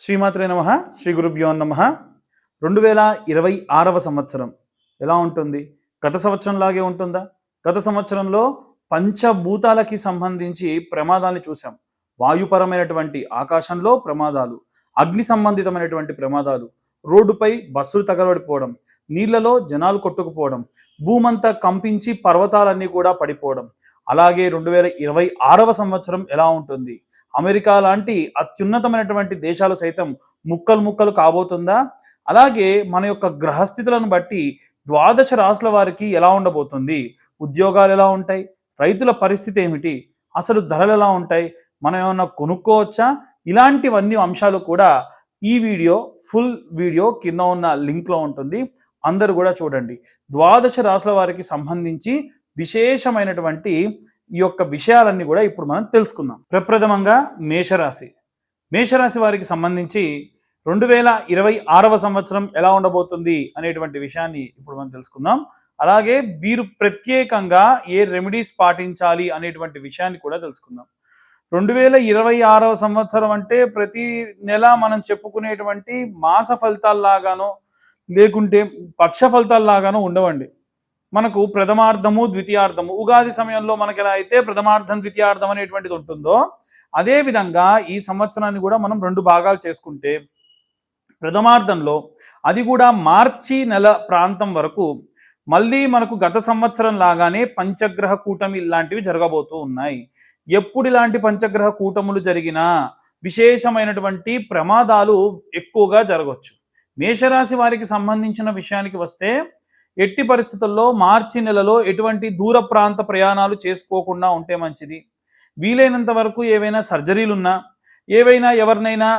శ్రీమాత్రే నమః. శ్రీ గురుభ్యో నమః. 2026వ సంవత్సరం ఎలా ఉంటుంది? గత సంవత్సరం లాగే ఉంటుందా? గత సంవత్సరంలో పంచభూతాలకి సంబంధించి ప్రమాదాలను చూసాం. వాయుపరమైనటువంటి ఆకాశంలో ప్రమాదాలు, అగ్ని సంబంధితమైనటువంటి ప్రమాదాలు, రోడ్డుపై బస్సులు తగలబడిపోవడం, నీళ్లలో జనాలు కొట్టుకుపోవడం, భూమంతా కంపించి పర్వతాలన్నీ కూడా పడిపోవడం. అలాగే 2026వ సంవత్సరం ఎలా ఉంటుంది? అమెరికా లాంటి అత్యున్నతమైనటువంటి దేశాలు సైతం ముక్కలు ముక్కలు కాబోతుందా? అలాగే మన యొక్క గ్రహస్థితులను బట్టి ద్వాదశ రాశుల వారికి ఎలా ఉండబోతుంది? ఉద్యోగాలు ఎలా ఉంటాయి? రైతుల పరిస్థితి ఏమిటి? అసలు ధరలు ఎలా ఉంటాయి? మనం ఏమన్నా కొనుక్కోవచ్చా? ఇలాంటివన్నీ అంశాలు కూడా ఈ ఫుల్ వీడియో కింద ఉన్న లింక్లో ఉంటుంది. అందరూ కూడా చూడండి. ద్వాదశ రాశుల వారికి సంబంధించి విశేషమైనటువంటి ఈ యొక్క విషయాలన్నీ కూడా ఇప్పుడు మనం తెలుసుకుందాం. ప్రప్రథమంగా మేషరాశి వారికి సంబంధించి 2026వ సంవత్సరం ఎలా ఉండబోతుంది అనేటువంటి విషయాన్ని ఇప్పుడు మనం తెలుసుకుందాం. అలాగే వీరు ప్రత్యేకంగా ఏ రెమెడీస్ పాటించాలి అనేటువంటి విషయాన్ని కూడా తెలుసుకుందాం. 2026వ సంవత్సరం అంటే ప్రతి నెల మనం చెప్పుకునేటువంటి మాస ఫలితాల్లాగానో లేకుంటే పక్ష ఫలితాల్లాగానో ఉండవండి. మనకు ప్రథమార్థము, ద్వితీయార్థము, ఉగాది సమయంలో మనకి ఎలా అయితే ప్రథమార్థం ద్వితీయార్థం అనేటువంటిది ఉంటుందో అదే విధంగా ఈ సంవత్సరాన్ని కూడా మనం 2 భాగాలు చేసుకుంటే ప్రథమార్థంలో అది కూడా మార్చి నెల ప్రాంతం వరకు మళ్ళీ మనకు గత సంవత్సరం లాగానే పంచగ్రహ కూటమి ఇలాంటివి జరగబోతూ ఉన్నాయి. ఎప్పుడు ఇలాంటి పంచగ్రహ కూటములు జరిగినా విశేషమైనటువంటి ప్రమాదాలు ఎక్కువగా జరగవచ్చు. మేషరాశి వారికి సంబంధించిన విషయానికి వస్తే ఎట్టి పరిస్థితుల్లో మార్చి నెలలో ఎటువంటి దూర ప్రాంత ప్రయాణాలు చేసుకోకుండా ఉంటే మంచిది. వీలైనంత వరకు ఏవైనా సర్జరీలున్నా, ఏవైనా ఎవరినైనా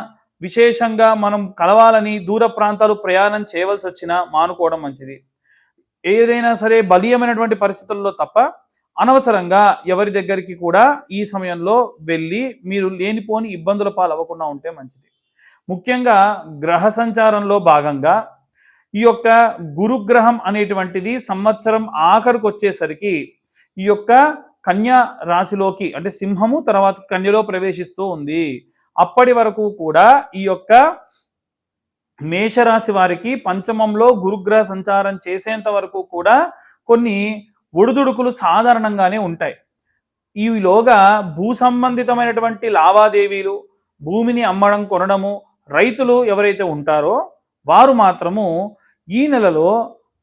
విశేషంగా మనం కలవాలని దూర ప్రాంతాలు ప్రయాణం చేయవలసి వచ్చినా మానుకోవడం మంచిది. ఏదైనా సరే బలీయమైనటువంటి పరిస్థితుల్లో తప్ప అనవసరంగా ఎవరి దగ్గరికి కూడా ఈ సమయంలో వెళ్ళి మీరు లేనిపోని ఇబ్బందుల పాలవ్వకుండా ఉంటే మంచిది. ముఖ్యంగా గ్రహ సంచారంలో భాగంగా ఈ యొక్క గురుగ్రహం అనేటువంటిది సంవత్సరం ఆఖరికి వచ్చేసరికి ఈ యొక్క కన్యా రాశిలోకి అంటే సింహము తర్వాత కన్యలో ప్రవేశిస్తూ ఉంది. అప్పటి వరకు కూడా ఈ యొక్క మేషరాశి వారికి పంచమంలో గురుగ్రహ సంచారం చేసేంత వరకు కూడా కొన్ని ఒడిదుడుకులు సాధారణంగానే ఉంటాయి. ఈలోగా భూ సంబంధితమైనటువంటి లావాదేవీలు, భూమిని అమ్మడం కొనడము, రైతులు ఎవరైతే ఉంటారో వారు మాత్రము ఈ నెలలో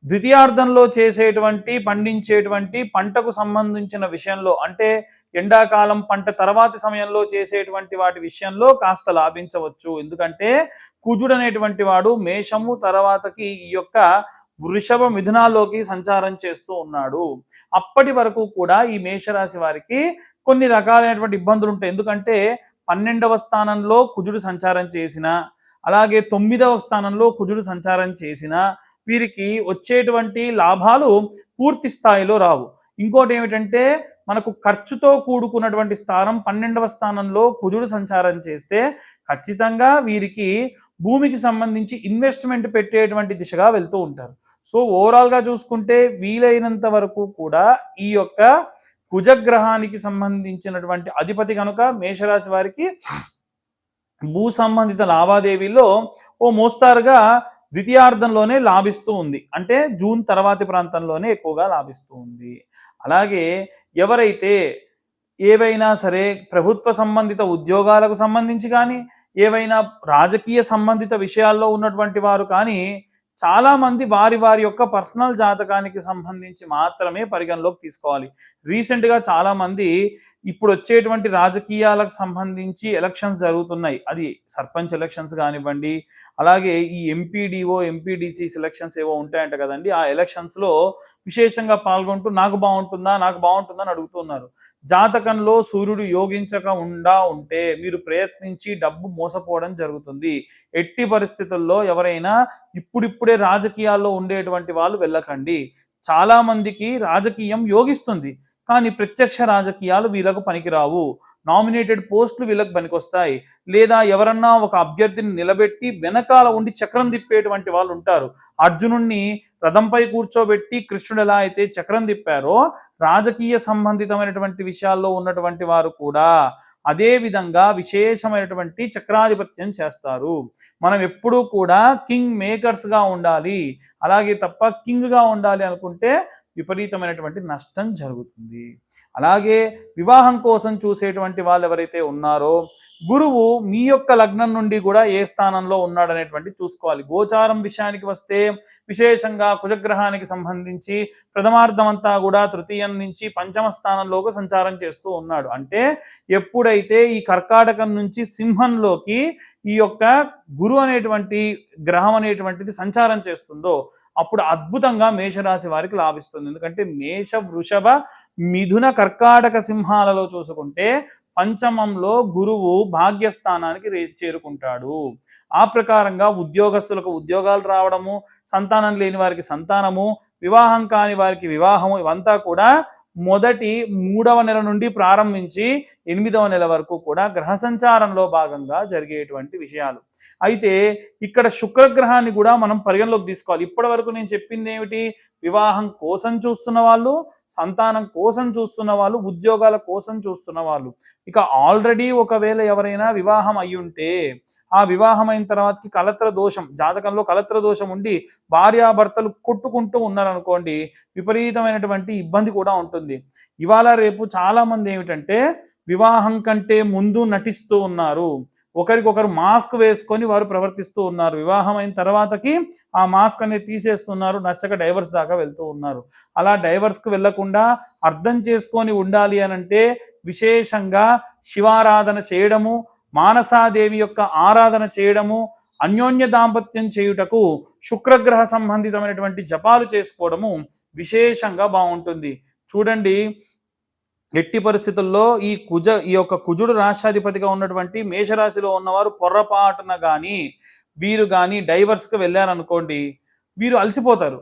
ద్వితీయార్థంలో పండించేటువంటి పంటకు సంబంధించిన విషయంలో అంటే ఎండాకాలం పంట తర్వాతి సమయంలో చేసేటువంటి వాటి విషయంలో కాస్త లాభించవచ్చు. ఎందుకంటే కుజుడు అనేటువంటి వాడు మేషము తర్వాతకి ఈ యొక్క వృషభ మిథునాల్లోకి సంచారం చేస్తూ ఉన్నాడు. అప్పటి వరకు కూడా ఈ మేషరాశి వారికి కొన్ని రకాలైనటువంటి ఇబ్బందులు ఉంటాయి. ఎందుకంటే 12వ స్థానంలో కుజుడు సంచారం చేసిన, అలాగే 9వ స్థానంలో కుజుడు సంచారం చేసిన వీరికి వచ్చేటువంటి లాభాలు పూర్తి స్థాయిలో రావు. ఇంకోటి ఏమిటంటే మనకు ఖర్చుతో కూడుకున్నటువంటి స్థానం 12వ స్థానంలో కుజుడు సంచారం చేస్తే ఖచ్చితంగా వీరికి భూమికి సంబంధించి ఇన్వెస్ట్మెంట్ పెట్టేటువంటి దిశగా వెళ్తూ ఉంటారు. సో ఓవరాల్గా చూసుకుంటే వీలైనంత వరకు కూడా ఈ యొక్క కుజగ్రహానికి సంబంధించినటువంటి అధిపతి కనుక మేషరాశి వారికి భూ సంబంధిత లావాదేవీల్లో ఓ మోస్తారుగా ద్వితీయార్థంలోనే లాభిస్తూ ఉంది. అంటే జూన్ తర్వాతి ప్రాంతంలోనే ఎక్కువగా లాభిస్తూ ఉంది. అలాగే ఎవరైతే ఏవైనా సరే ప్రభుత్వ సంబంధిత ఉద్యోగాలకు సంబంధించి కానీ ఏవైనా రాజకీయ సంబంధిత విషయాల్లో ఉన్నటువంటి వారు కానీ చాలామంది వారి యొక్క పర్సనల్ జాతకానికి సంబంధించి మాత్రమే పరిగణలోకి తీసుకోవాలి. రీసెంట్గా చాలామంది ఇప్పుడు వచ్చేటువంటి రాజకీయాలకు సంబంధించి ఎలక్షన్స్ జరుగుతున్నాయి. అది సర్పంచ్ ఎలక్షన్స్ కానివ్వండి, అలాగే ఈ ఎంపీడీఓ ఎంపీడీసీ ఎలక్షన్స్ ఏవో ఉంటాయంట కదండి. ఆ ఎలక్షన్స్లో విశేషంగా పాల్గొంటూ నాకు బాగుంటుందా అని అడుగుతున్నారు. జాతకంలో సూర్యుడు యోగించక ఉంటే మీరు ప్రయత్నించి డబ్బు మోసపోవడం జరుగుతుంది. ఎట్టి పరిస్థితుల్లో ఎవరైనా ఇప్పుడిప్పుడే రాజకీయాల్లో ఉండేటువంటి వాళ్ళు వెళ్ళకండి. చాలా మందికి రాజకీయం యోగిస్తుంది, కానీ ప్రత్యక్ష రాజకీయాలు వీళ్ళకు పనికిరావు. నామినేటెడ్ పోస్టులు వీళ్ళకి పనికొస్తాయి. లేదా ఎవరన్నా ఒక అభ్యర్థిని నిలబెట్టి వెనకాల ఉండి చక్రం తిప్పేటువంటి వాళ్ళు ఉంటారు. అర్జునుడిని రథంపై కూర్చోబెట్టి కృష్ణుడు ఎలా అయితే చక్రం తిప్పారో రాజకీయ సంబంధితమైనటువంటి విషయాల్లో ఉన్నటువంటి వారు కూడా అదే విధంగా విశేషమైనటువంటి చక్రాధిపత్యం చేస్తారు. మనం ఎప్పుడూ కూడా కింగ్ మేకర్స్గా ఉండాలి, అలాగే తప్ప కింగ్గా ఉండాలి అనుకుంటే విపరీతమైనటువంటి నష్టం జరుగుతుంది. అలాగే వివాహం కోసం చూసేటువంటి వాళ్ళు ఎవరైతే ఉన్నారో గురువు మీ యొక్క లగ్నం నుండి కూడా ఏ స్థానంలో ఉన్నాడనేటువంటి చూసుకోవాలి. గోచారం విషయానికి వస్తే విశేషంగా కుజగ్రహానికి సంబంధించి ప్రథమార్థం అంతా కూడా తృతీయం నుంచి పంచమ స్థానంలోకి సంచారం చేస్తూ ఉన్నాడు. అంటే ఎప్పుడైతే ఈ కర్కాటకం నుంచి సింహంలోకి ఈ యొక్క గురు అనేటువంటి గ్రహం అనేటువంటిది సంచారం చేస్తుందో అప్పుడు అద్భుతంగా మేషరాశి వారికి లాభిస్తుంది. ఎందుకంటే మేష, వృషభ, మిథున, కర్కాటక సింహాలలో చూసుకుంటే పంచమంలో గురువు భాగ్యస్థానానికి చేరుకుంటాడు. ఆ ప్రకారంగా ఉద్యోగస్తులకు ఉద్యోగాలు రావడము, సంతానం లేని వారికి సంతానము, వివాహం కాని వారికి వివాహము, ఇవంతా కూడా మొదటి 3వ నెల నుండి ప్రారంభించి 8వ నెల వరకు కూడా గ్రహ సంచారంలో భాగంగా జరిగేటువంటి విషయాలు. అయితే ఇక్కడ శుక్రగ్రహాన్ని కూడా మనం పరిగణలోకి తీసుకోవాలి. ఇప్పటి వరకు నేను చెప్పింది ఏమిటి? వివాహం కోసం చూస్తున్న వాళ్ళు, సంతానం కోసం చూస్తున్న వాళ్ళు, ఉద్యోగాల కోసం చూస్తున్న వాళ్ళు. ఇక ఆల్రెడీ ఒకవేళ ఎవరైనా వివాహం అయి ఉంటే ఆ వివాహం అయిన తర్వాతకి కలత్ర దోషం, జాతకంలో కలత్ర దోషం ఉండి భార్యాభర్తలు కొట్టుకుంటూ ఉన్నారనుకోండి, విపరీతమైనటువంటి ఇబ్బంది కూడా ఉంటుంది. ఇవాళ రేపు చాలా మంది ఏమిటంటే వివాహం కంటే ముందు నటిస్తూ ఉన్నారు, ఒకరికొకరు మాస్క్ వేసుకొని వారు ప్రవర్తిస్తూ ఉన్నారు. వివాహం అయిన తర్వాతకి ఆ మాస్క్ అనేది తీసేస్తున్నారు, నచ్చక డైవర్స్ దాకా వెళ్తూ ఉన్నారు. అలా డైవర్స్కి వెళ్లకుండా అర్థం చేసుకొని ఉండాలి అనంటే విశేషంగా శివారాధన చేయడము, మానసాదేవి యొక్క ఆరాధన చేయడము, అన్యోన్య దాంపత్యం చేయుటకు శుక్రగ్రహ సంబంధితమైనటువంటి జపాలు చేసుకోవడము విశేషంగా బాగుంటుంది. చూడండి, ఎట్టి పరిస్థితుల్లో ఈ యొక్క కుజుడు రాష్ట్రాధిపతిగా ఉన్నటువంటి మేషరాశిలో ఉన్నవారు పొర్రపాటున కానీ వీరు కానీ డైవర్స్కి వెళ్ళారనుకోండి, వీరు అలసిపోతారు.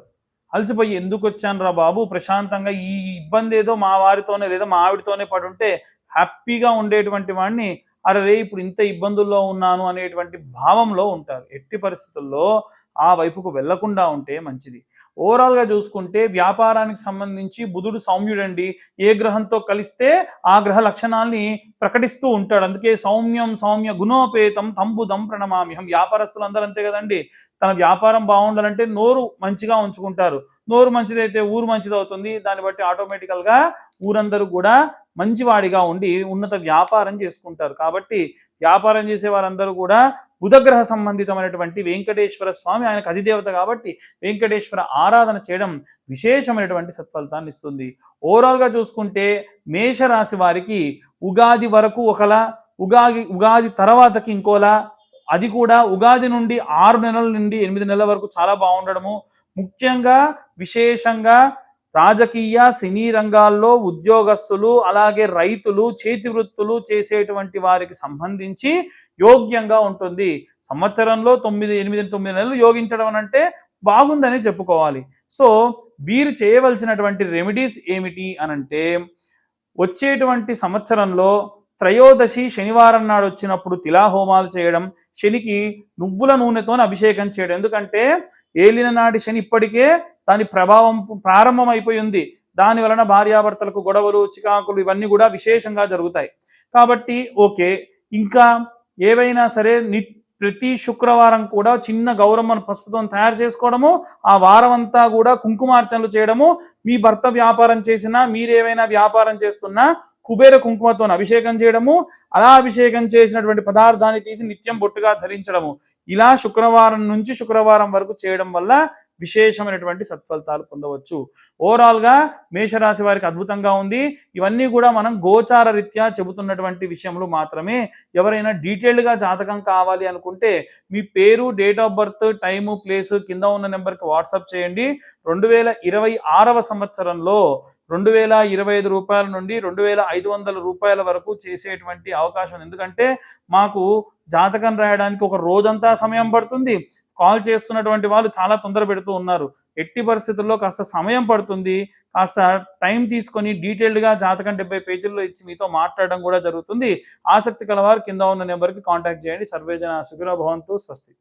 అలసిపోయి ఎందుకు వచ్చాను రా బాబు, ప్రశాంతంగా ఈ ఇబ్బంది ఏదో మా వారితోనే లేదా మా ఆవిడతోనే పడుంటే హ్యాపీగా ఉండేటువంటి వాడిని అరే ఇప్పుడు ఇంత ఇబ్బందుల్లో ఉన్నాను అనేటువంటి భావంలో ఉంటారు. ఎట్టి పరిస్థితుల్లో ఆ వైపుకు వెళ్లకుండా ఉంటే మంచిది. ఓవరాల్గా చూసుకుంటే వ్యాపారానికి సంబంధించి బుధుడు సౌమ్యుడండి. ఏ గ్రహంతో కలిస్తే ఆ గ్రహ లక్షణాల్ని ప్రకటిస్తూ ఉంటాడు. అందుకే సౌమ్యం సౌమ్య గుణోపేతం తంబుదం ప్రణమామ్యహం. వ్యాపారస్తులు అంతే కదండి, తన వ్యాపారం బాగుండాలంటే నోరు మంచిగా ఉంచుకుంటారు. నోరు మంచిదైతే ఊరు మంచిది అవుతుంది. దాన్ని బట్టి ఆటోమేటికల్గా ఊరందరూ కూడా మంచివాడిగా ఉండి ఉన్నత వ్యాపారం చేసుకుంటారు. కాబట్టి వ్యాపారం చేసే వారందరూ కూడా బుధగ్రహ సంబంధితమైనటువంటి వెంకటేశ్వర స్వామి, ఆయనకు అధిదేవత కాబట్టి వెంకటేశ్వర ఆరాధన చేయడం విశేషమైనటువంటి సత్ఫలితాన్ని ఇస్తుంది. ఓవరాల్గా చూసుకుంటే మేషరాశి వారికి ఉగాది వరకు ఒకలా, ఉగాది తర్వాతకి ఇంకోలా, అది కూడా ఉగాది నుండి 6 నెలల నుండి 8 నెలల వరకు చాలా బాగుండడము. ముఖ్యంగా విశేషంగా రాజకీయ, సినీ రంగాల్లో ఉద్యోగస్తులు, అలాగే రైతులు, చేతి వృత్తులు చేసేటువంటి వారికి సంబంధించి యోగ్యంగా ఉంటుంది. సంవత్సరంలో 9 నెలలు యోగించడం అంటే బాగుందని చెప్పుకోవాలి. సో వీరు చేయవలసినటువంటి రెమెడీస్ ఏమిటి అనంటే, వచ్చేటువంటి సంవత్సరంలో త్రయోదశి శనివారం నాడు వచ్చినప్పుడు తిలాహోమాలు చేయడం, శనికి నువ్వుల నూనెతో అభిషేకం చేయడం. ఎందుకంటే ఏలిన నాటి శని ఇప్పటికే దాని ప్రభావం ప్రారంభమైపోయింది. దాని వలన భార్యాభర్తలకు గొడవలు, చికాకులు ఇవన్నీ కూడా విశేషంగా జరుగుతాయి. కాబట్టి ఓకే, ఇంకా ఏవైనా సరే ప్రతి శుక్రవారం కూడా చిన్న గౌరమ్మను పసుపుతో తయారు చేసుకోవడము, ఆ వారం అంతా కూడా కుంకుమార్చనలు చేయడము, మీ భర్త వ్యాపారం చేసినా మీరేమైనా వ్యాపారం చేస్తున్నా కుబేర కుంకుమతో అభిషేకం చేయడము, అలా అభిషేకం చేసినటువంటి పదార్థాన్ని తీసి నిత్యం బొట్టుగా ధరించడము, ఇలా శుక్రవారం నుంచి శుక్రవారం వరకు చేయడం వల్ల విశేషమైనటువంటి సత్ఫలితాలు పొందవచ్చు. ఓవరాల్గా మేషరాశి వారికి అద్భుతంగా ఉంది. ఇవన్నీ కూడా మనం గోచార రీత్యా చెబుతున్నటువంటి విషయములు మాత్రమే. ఎవరైనా డీటెయిల్డ్గా జాతకం కావాలి అనుకుంటే మీ పేరు, date of birth, time, place కింద ఉన్న నెంబర్కి వాట్సాప్ చేయండి. 2026వ సంవత్సరంలో 2025 రూపాయల నుండి 2500 రూపాయల వరకు చేసేటువంటి అవకాశం. ఎందుకంటే మాకు జాతకం రాయడానికి ఒక రోజంతా సమయం పడుతుంది. కాల్ చేస్తున్నటువంటి వాళ్ళు చాలా తొందర పెడుతూ ఉన్నారు. ఎట్టి పరిస్థితుల్లో కాస్త సమయం పడుతుంది. కాస్త టైం తీసుకొని డీటెయిల్డ్గా జాతకం 70 పేజీల్లో ఇచ్చి మీతో మాట్లాడడం కూడా జరుగుతుంది. ఆసక్తి కలవారు కింద ఉన్న నెంబర్కి కాంటాక్ట్ చేయండి. సర్వేజన సుఖినో భవంతు. స్వస్తి.